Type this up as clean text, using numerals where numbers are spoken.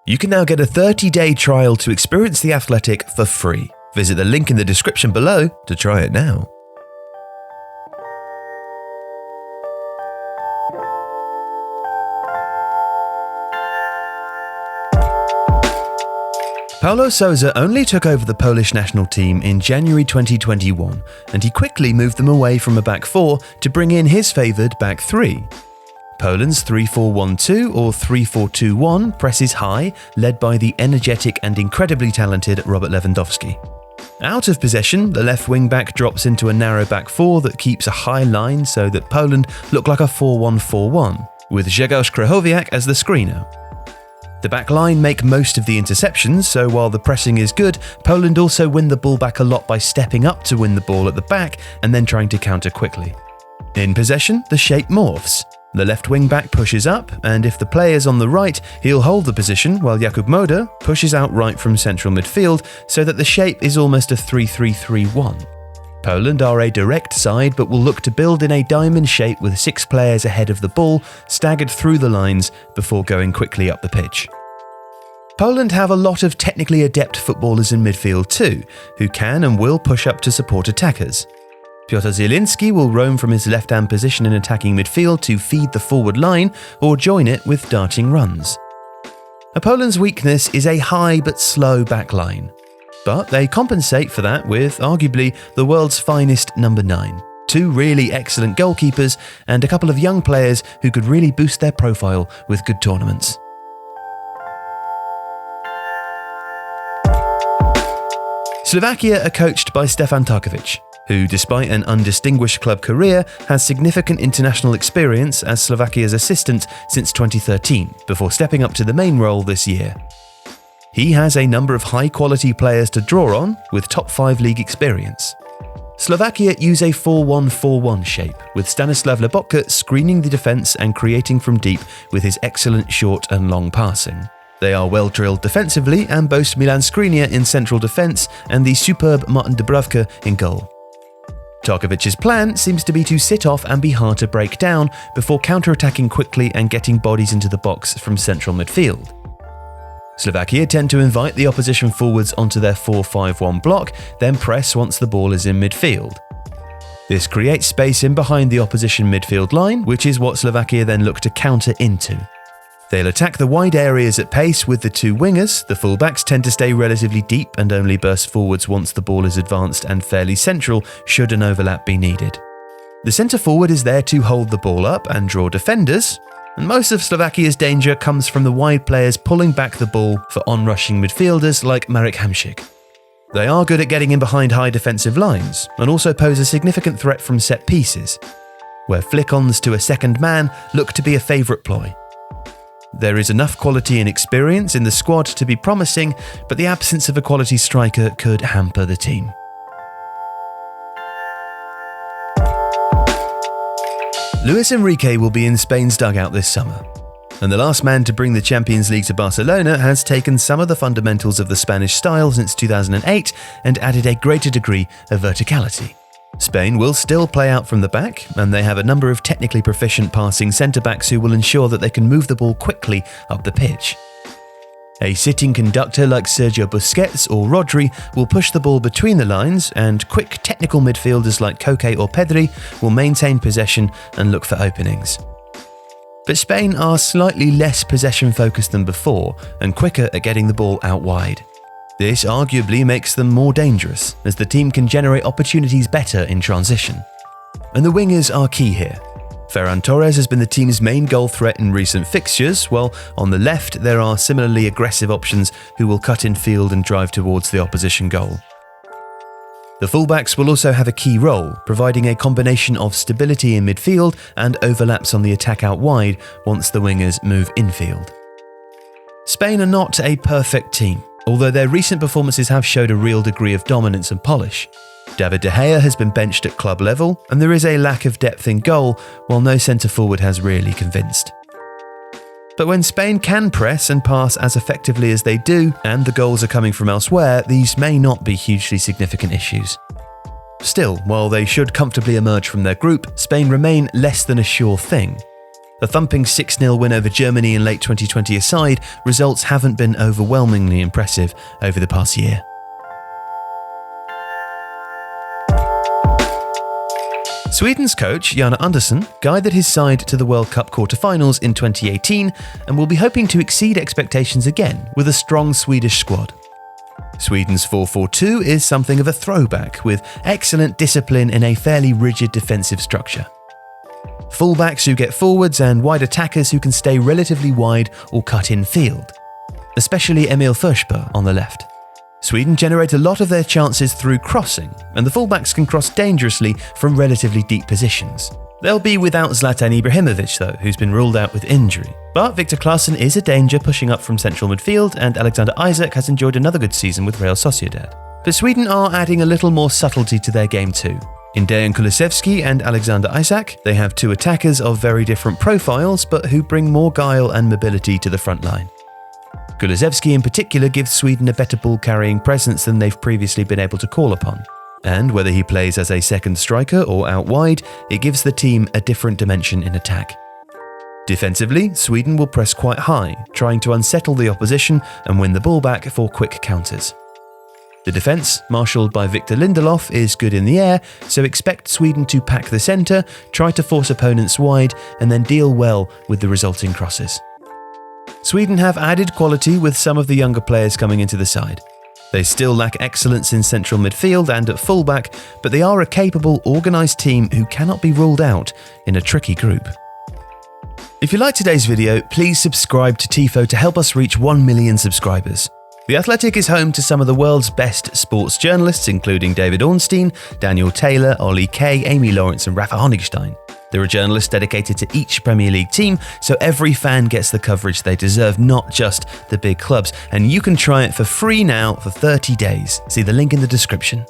You can now get a 30-day trial to experience The Athletic for free. Visit the link in the description below to try it now. Paulo Sousa only took over the Polish national team in January 2021, and he quickly moved them away from a back four to bring in his favoured back three. Poland's 3-4-1-2 or 3-4-2-1 presses high, led by the energetic and incredibly talented Robert Lewandowski. Out of possession, the left wing-back drops into a narrow back four that keeps a high line so that Poland look like a 4-1-4-1, with Grzegorz Krychowiak as the screener. The back line make most of the interceptions, so while the pressing is good, Poland also win the ball back a lot by stepping up to win the ball at the back and then trying to counter quickly. In possession, the shape morphs. The left wing-back pushes up, and if the player's on the right, he'll hold the position while Jakub Moder pushes out right from central midfield so that the shape is almost a 3-3-3-1. Poland are a direct side but will look to build in a diamond shape with 6 players ahead of the ball, staggered through the lines before going quickly up the pitch. Poland have a lot of technically adept footballers in midfield too, who can and will push up to support attackers. Piotr Zielinski will roam from his left-hand position in attacking midfield to feed the forward line or join it with darting runs. Poland's weakness is a high but slow back line. But they compensate for that with, arguably, the world's finest number 9, 2 really excellent goalkeepers, and a couple of young players who could really boost their profile with good tournaments. Slovakia are coached by Stefan Tarkovic, who, despite an undistinguished club career, has significant international experience as Slovakia's assistant since 2013, before stepping up to the main role this year. He has a number of high-quality players to draw on, with top 5 league experience. Slovakia use a 4-1-4-1 shape, with Stanislav Lobotka screening the defence and creating from deep with his excellent short and long passing. They are well-drilled defensively and boast Milan Skriniar in central defence and the superb Martin Dubravka in goal. Tarkovic's plan seems to be to sit off and be hard to break down before counter-attacking quickly and getting bodies into the box from central midfield. Slovakia tend to invite the opposition forwards onto their 4-5-1 block, then press once the ball is in midfield. This creates space in behind the opposition midfield line, which is what Slovakia then look to counter into. They'll attack the wide areas at pace with the 2 wingers. The fullbacks tend to stay relatively deep and only burst forwards once the ball is advanced and fairly central should an overlap be needed. The centre forward is there to hold the ball up and draw defenders, and most of Slovakia's danger comes from the wide players pulling back the ball for on-rushing midfielders like Marek Hamšík. They are good at getting in behind high defensive lines and also pose a significant threat from set pieces, where flick-ons to a second man look to be a favourite ploy. There is enough quality and experience in the squad to be promising, but the absence of a quality striker could hamper the team. Luis Enrique will be in Spain's dugout this summer, and the last man to bring the Champions League to Barcelona has taken some of the fundamentals of the Spanish style since 2008 and added a greater degree of verticality. Spain will still play out from the back, and they have a number of technically proficient passing centre-backs who will ensure that they can move the ball quickly up the pitch. A sitting conductor like Sergio Busquets or Rodri will push the ball between the lines, and quick technical midfielders like Cooke or Pedri will maintain possession and look for openings. But Spain are slightly less possession-focused than before and quicker at getting the ball out wide. This arguably makes them more dangerous, as the team can generate opportunities better in transition. And the wingers are key here. Ferran Torres has been the team's main goal threat in recent fixtures, while on the left there are similarly aggressive options who will cut in field and drive towards the opposition goal. The fullbacks will also have a key role, providing a combination of stability in midfield and overlaps on the attack out wide once the wingers move infield. Spain are not a perfect team, although their recent performances have showed a real degree of dominance and polish. David De Gea has been benched at club level, and there is a lack of depth in goal, while no centre-forward has really convinced. But when Spain can press and pass as effectively as they do, and the goals are coming from elsewhere, these may not be hugely significant issues. Still, while they should comfortably emerge from their group, Spain remain less than a sure thing. The thumping 6-0 win over Germany in late 2020 aside, results haven't been overwhelmingly impressive over the past year. Sweden's coach, Janne Andersson, guided his side to the World Cup quarter-finals in 2018 and will be hoping to exceed expectations again with a strong Swedish squad. Sweden's 4-4-2 is something of a throwback, with excellent discipline in a fairly rigid defensive structure. Fullbacks who get forwards and wide attackers who can stay relatively wide or cut in field, especially Emil Forsberg on the left. Sweden generate a lot of their chances through crossing, and the fullbacks can cross dangerously from relatively deep positions. They'll be without Zlatan Ibrahimovic though, who's been ruled out with injury. But Victor Claesson is a danger pushing up from central midfield, and Alexander Isak has enjoyed another good season with Real Sociedad. But Sweden are adding a little more subtlety to their game too. In Dejan Kulusevski and Alexander Isak, they have two attackers of very different profiles, but who bring more guile and mobility to the front line. Kulusevski in particular gives Sweden a better ball-carrying presence than they've previously been able to call upon. And whether he plays as a second striker or out wide, it gives the team a different dimension in attack. Defensively, Sweden will press quite high, trying to unsettle the opposition and win the ball back for quick counters. The defence, marshalled by Victor Lindelof, is good in the air, so expect Sweden to pack the centre, try to force opponents wide, and then deal well with the resulting crosses. Sweden have added quality with some of the younger players coming into the side. They still lack excellence in central midfield and at fullback, but they are a capable, organised team who cannot be ruled out in a tricky group. If you liked today's video, please subscribe to Tifo to help us reach 1 million subscribers. The Athletic is home to some of the world's best sports journalists, including David Ornstein, Daniel Taylor, Ollie Kay, Amy Lawrence and Rafa Honigstein. There are journalists dedicated to each Premier League team, so every fan gets the coverage they deserve, not just the big clubs. And you can try it for free now for 30 days. See the link in the description.